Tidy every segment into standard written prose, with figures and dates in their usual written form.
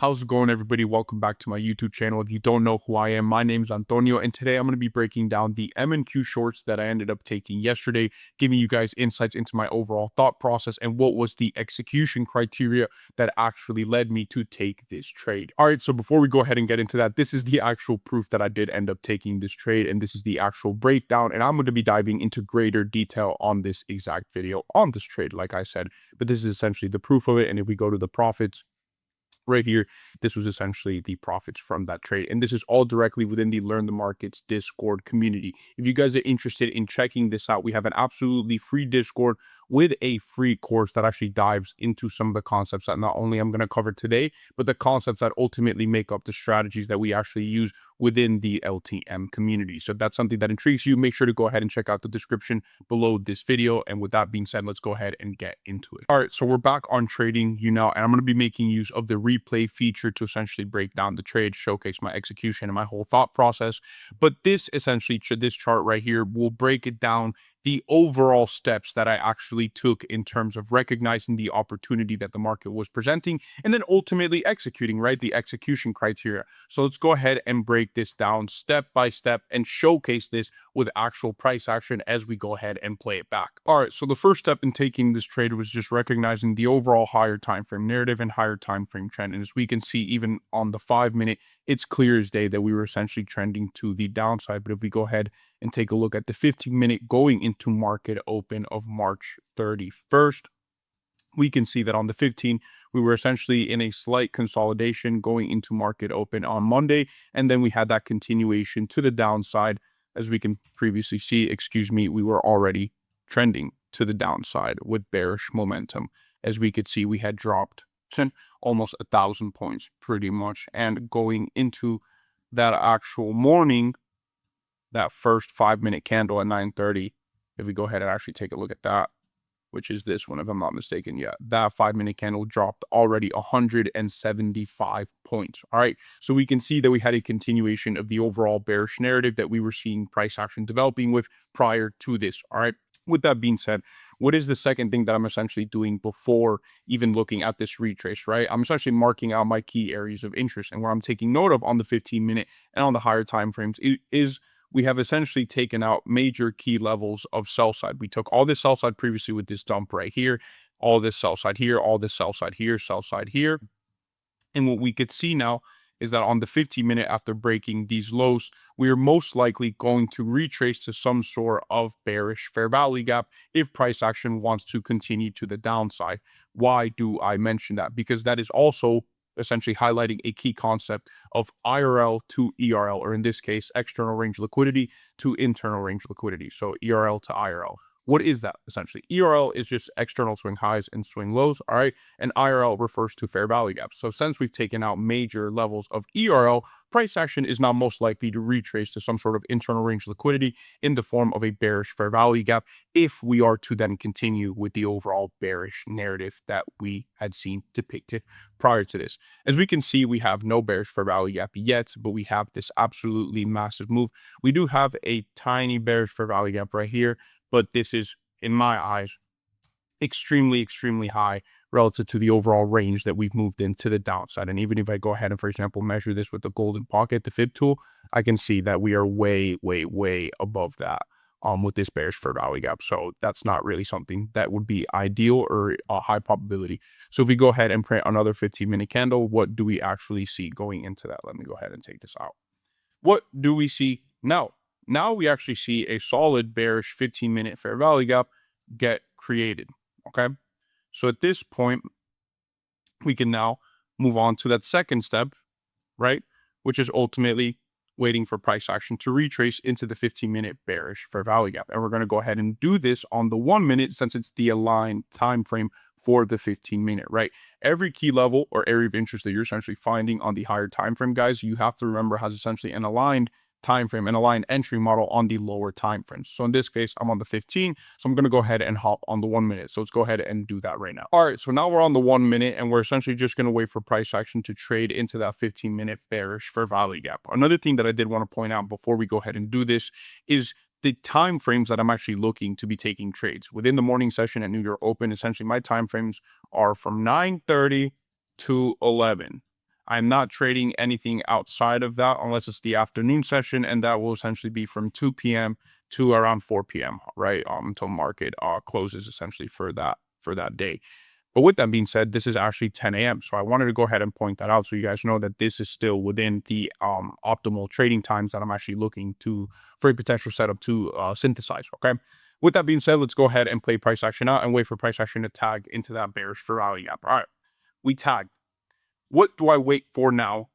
How's it going, everybody? Welcome back to my YouTube channel. If you don't know who I am, my name's Antonio, and today I'm going to be breaking down the M&Q shorts that I ended up taking yesterday, giving you guys insights into my overall thought process and what was the execution criteria that actually led me to take this trade. All right, so before we go ahead and get into that, this is the actual proof that I did end up taking this trade, and this is the actual breakdown, and I'm going to be diving into greater detail on this exact video on this trade, like I said, but this is essentially the proof of it. And if we go to the profits, right here, this was essentially the profits from that trade, and this is all directly within the Learn the Markets Discord community. If you guys are interested in checking this out, we have an absolutely free Discord with a free course that actually dives into some of the concepts that not only I'm going to cover today, but the concepts that ultimately make up the strategies that we actually use within the LTM community. So if that's something that intrigues you, make sure to go ahead and check out the description below this video. And with that being said, let's go ahead and get into it. All right, so we're back on Trading You Now, and I'm going to be making use of the replay feature to essentially break down the trade, showcase my execution and my whole thought process. But this essentially, this chart right here will break it down, the overall steps that I actually took in terms of recognizing the opportunity that the market was presenting and then ultimately executing, right? The execution criteria. So let's go ahead and break this down step by step and showcase this with actual price action as we go ahead and play it back. All right, so the first step in taking this trade was just recognizing the overall higher time frame narrative and higher time frame trend. And as we can see, even on the 5-minute, it's clear as day that we were essentially trending to the downside. But if we go ahead and take a look at the 15-minute going into market open of March 31st, we can see that on the 15, we were essentially in a slight consolidation going into market open on Monday. And then we had that continuation to the downside. As we can previously see, we were already trending to the downside with bearish momentum. As we could see, we had dropped almost 1,000 points pretty much. And going into that actual morning, that first 5-minute candle at 9:30, if we go ahead and actually take a look at that, which is this one, if I'm not mistaken, yeah, that 5-minute candle dropped already 175 points. All right, so we can see that we had a continuation of the overall bearish narrative that we were seeing price action developing with prior to this. All right, with that being said, what is the second thing that I'm essentially doing before even looking at this retrace, right? I'm essentially marking out my key areas of interest, and where I'm taking note of on the 15-minute and on the higher time frames is we have essentially taken out major key levels of sell side. We took all this sell side previously with this dump right here, all this sell side here, all this sell side here, sell side here. And what we could see now is that on the 15-minute, after breaking these lows, we are most likely going to retrace to some sort of bearish fair value gap if price action wants to continue to the downside. Why do I mention that? Because that is also essentially highlighting a key concept of IRL to ERL, or in this case, external range liquidity to internal range liquidity. So ERL to IRL. What is that essentially? ERL is just external swing highs and swing lows, all right? And IRL refers to fair value gaps. So since we've taken out major levels of ERL, price action is now most likely to retrace to some sort of internal range liquidity in the form of a bearish fair value gap if we are to then continue with the overall bearish narrative that we had seen depicted prior to this. As we can see, we have no bearish fair value gap yet, but we have this absolutely massive move. We do have a tiny bearish fair value gap right here, but this is, in my eyes, extremely, extremely high relative to the overall range that we've moved into the downside. And even if I go ahead and, for example, measure this with the golden pocket, the fib tool, I can see that we are way, way, way above that with this bearish fair value gap. So that's not really something that would be ideal or a high probability. So if we go ahead and print another 15-minute candle, what do we actually see going into that? Let me go ahead and take this out. What do we see now? Now we actually see a solid bearish 15-minute fair value gap get created, okay? So at this point, we can now move on to that second step, right? Which is ultimately waiting for price action to retrace into the 15-minute bearish fair value gap. And we're going to go ahead and do this on the 1-minute since it's the aligned time frame for the 15-minute, right? Every key level or area of interest that you're essentially finding on the higher time frame, guys, you have to remember has essentially an aligned time frame and aligned entry model on the lower time frames. So in this case, I'm on the 15, so I'm going to go ahead and hop on the 1-minute. So let's go ahead and do that right now. All right, so now we're on the 1-minute, and we're essentially just going to wait for price action to trade into that 15-minute bearish fair value gap. Another thing that I did want to point out before we go ahead and do this is the time frames that I'm actually looking to be taking trades. Within the morning session at New York Open, essentially my time frames are from 9:30 to 11. I'm not trading anything outside of that unless it's the afternoon session, and that will essentially be from 2 p.m. to around 4 p.m., right? Until market closes essentially for that day. But with that being said, this is actually 10 a.m. So I wanted to go ahead and point that out so you guys know that this is still within the optimal trading times that I'm actually looking to for a potential setup to synthesize. Okay. With that being said, let's go ahead and play price action out and wait for price action to tag into that bearish for rally gap. All right. We tagged. What do I wait for now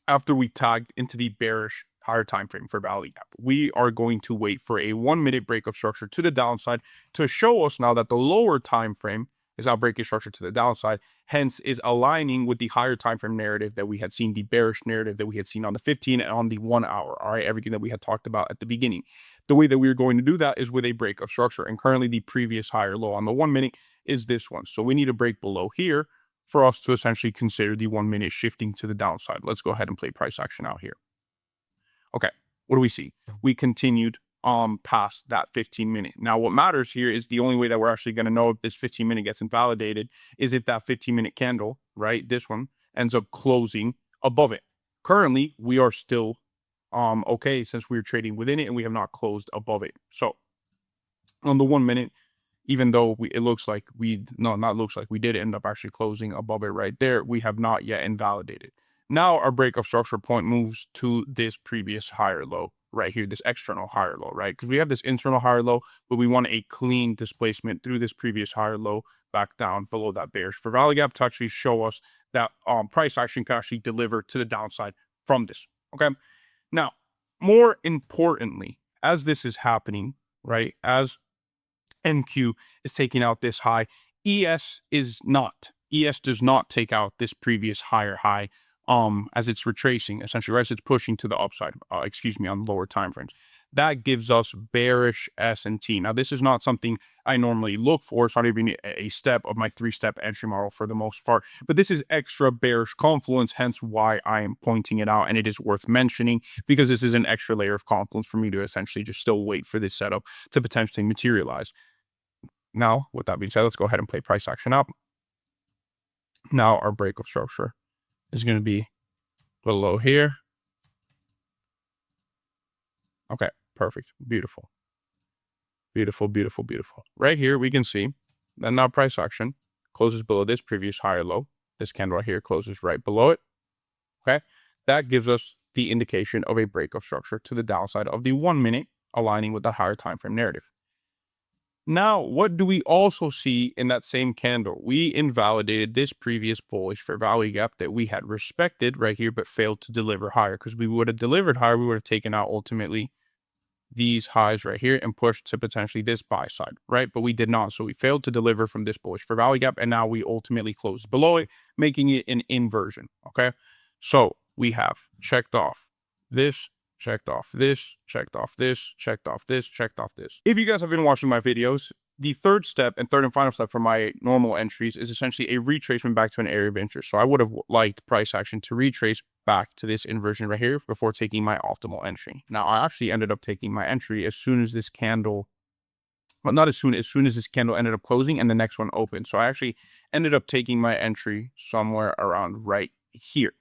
after we tagged into the bearish higher time frame for rally gap? We are going to wait for a 1 minute break of structure to the downside to show us now that the lower time frame is now breaking structure to the downside, hence is aligning with the higher time frame narrative that we had seen, the bearish narrative that we had seen on the 15 and on the 1 hour. All right, everything that we had talked about at the beginning. The way that we are going to do that is with a break of structure, and currently the previous higher low on the 1 minute is this one. So we need a break below here for us to essentially consider the 1 minute shifting to the downside. Let's go ahead and play price action out here. Okay, what do we see? We continued past that 15 minute. Now what matters here is the only way that we're actually going to know if this 15 minute gets invalidated is if that 15 minute candle, right, this one ends up closing above it. Currently we are still okay, since we're trading within it and we have not closed above it. So on the 1 minute, even though it looks like we did end up actually closing above it right there, we have not yet invalidated. Now our break of structure point moves to this previous higher low right here, this external higher low, right? Because we have this internal higher low, but we want a clean displacement through this previous higher low back down below that bearish for rally gap to actually show us that price action can actually deliver to the downside from this. Okay. Now, more importantly, as this is happening, right, as NQ is taking out this high, ES is not. ES does not take out this previous higher high as it's retracing, essentially, right? As it's pushing to the upside, on lower time frames. That gives us bearish S&T. Now, this is not something I normally look for. It's not even a step of my 3-step entry model for the most part. But this is extra bearish confluence, hence why I am pointing it out. And it is worth mentioning because this is an extra layer of confluence for me to essentially just still wait for this setup to potentially materialize. Now, with that being said, let's go ahead and play price action up. Now, our break of structure is going to be below here. Okay, perfect. Beautiful. Beautiful, beautiful, beautiful. Right here, we can see that now price action closes below this previous higher low. This candle right here closes right below it. Okay, that gives us the indication of a break of structure to the downside of the 1 minute, aligning with the higher time frame narrative. Now, what do we also see in that same candle? We invalidated this previous bullish fair value gap that we had respected right here, but failed to deliver higher, because we would have delivered higher. We would have taken out ultimately these highs right here and pushed to potentially this buy side, right? But we did not. So we failed to deliver from this bullish fair value gap. And now we ultimately closed below it, making it an inversion. Okay. So we have checked off this, checked off this, checked off this, checked off this, checked off this. If you guys have been watching my videos, the third and final step for my normal entries is essentially a retracement back to an area of interest. So I would have liked price action to retrace back to this inversion right here before taking my optimal entry. Now, I actually ended up taking my entry as soon as this candle, well, not as soon as this candle ended up closing and the next one opened. So I actually ended up taking my entry somewhere around right here.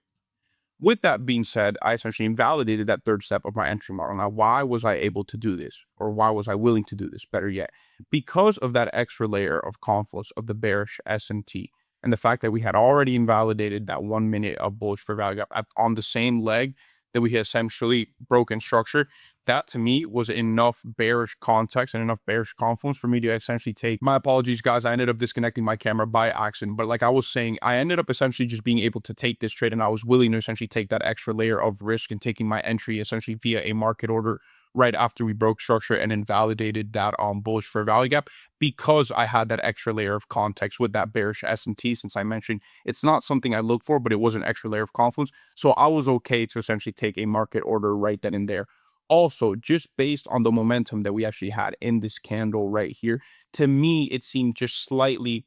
With that being said, I essentially invalidated that third step of my entry model. Now, why was I able to do this? Or why was I willing to do this? Better yet, because of that extra layer of confluence of the bearish S&T and the fact that we had already invalidated that 1 minute of bullish fair value gap on the same leg that we had essentially broken structure. That to me was enough bearish context and enough bearish confluence for me to essentially take, my apologies guys, I ended up disconnecting my camera by accident, but like I was saying, I ended up essentially just being able to take this trade, and I was willing to essentially take that extra layer of risk and taking my entry essentially via a market order right after we broke structure and invalidated that bullish fair value gap, because I had that extra layer of context with that bearish S&T. Since I mentioned it's not something I look for, but it was an extra layer of confluence, so I was okay to essentially take a market order right then and there. Also, just based on the momentum that we actually had in this candle right here, to me it seemed just slightly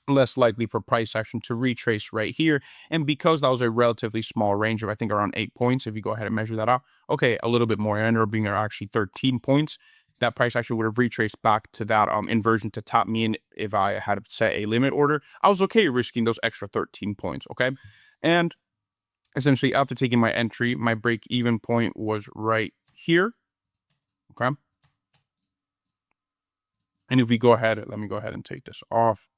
less likely for price action to retrace right here. And because that was a relatively small range of, I think, around 8 points, if you go ahead and measure that out, okay, a little bit more, it ended up being actually 13 points. That price action would have retraced back to that inversion to tap me in if I had set a limit order. I was okay risking those extra 13 points, okay? And Essentially, after taking my entry, my break even point was right here. Okay. And if we go ahead, let me go ahead and take this off.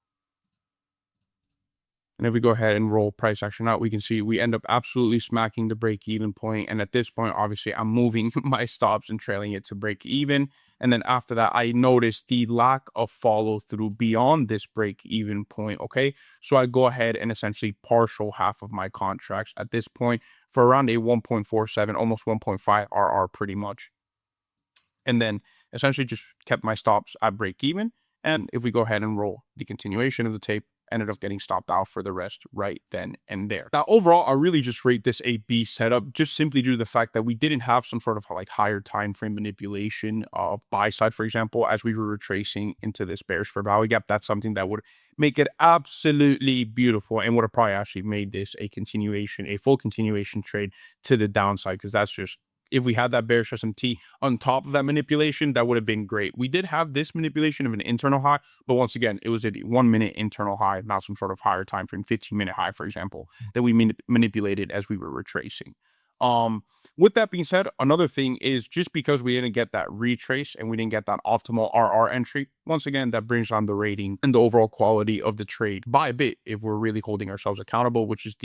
And if we go ahead and roll price action out, we can see we end up absolutely smacking the break even point. And at this point, obviously, I'm moving my stops and trailing it to break even. And then after that, I noticed the lack of follow through beyond this break even point. Okay. So I go ahead and essentially partial half of my contracts at this point for around a 1.47, almost 1.5 RR pretty much. And then essentially just kept my stops at break even. And if we go ahead and roll the continuation of the tape, ended up getting stopped out for the rest right then and there. Now, overall, I really just rate this a B setup, just simply due to the fact that we didn't have some sort of like higher time frame manipulation of buy side, for example, as we were retracing into this bearish for value gap. That's something that would make it absolutely beautiful and would have probably actually made this a continuation, a full continuation trade to the downside, because that's just, if we had that bearish SMT on top of that manipulation, that would have been great. We did have this manipulation of an internal high, but once again, it was a 1 minute internal high, not some sort of higher time frame, 15-minute high, for example, that we manipulated as we were retracing. With that being said, another thing is, just because we didn't get that retrace and we didn't get that optimal RR entry, once again, that brings down the rating and the overall quality of the trade by a bit if we're really holding ourselves accountable, which is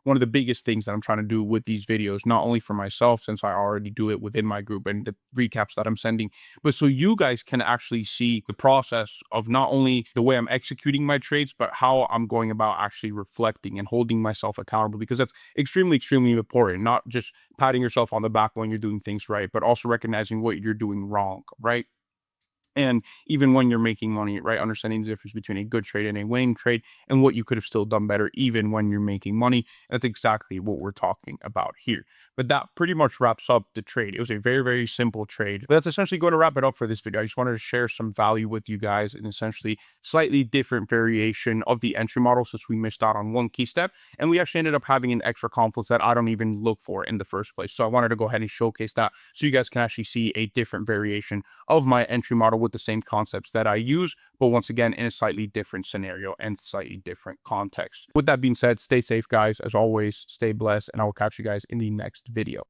one of the biggest things that I'm trying to do with these videos, not only for myself, since I already do it within my group and the recaps that I'm sending, but so you guys can actually see the process of not only the way I'm executing my trades, but how I'm going about actually reflecting and holding myself accountable, because that's extremely, extremely important. Not just patting yourself on the back when you're doing things right, but also recognizing what you're doing wrong, right? And even when you're making money, right, understanding the difference between a good trade and a winning trade and what you could have still done better even when you're making money. That's exactly what we're talking about here. But that pretty much wraps up the trade. It was a very, very simple trade. But that's essentially going to wrap it up for this video. I just wanted to share some value with you guys, and essentially slightly different variation of the entry model, since we missed out on one key step and we actually ended up having an extra confluence that I don't even look for in the first place. So I wanted to go ahead and showcase that so you guys can actually see a different variation of my entry model with the same concepts that I use, but once again, in a slightly different scenario and slightly different context. With that being said, stay safe, guys. As always, stay blessed, and I will catch you guys in the next video.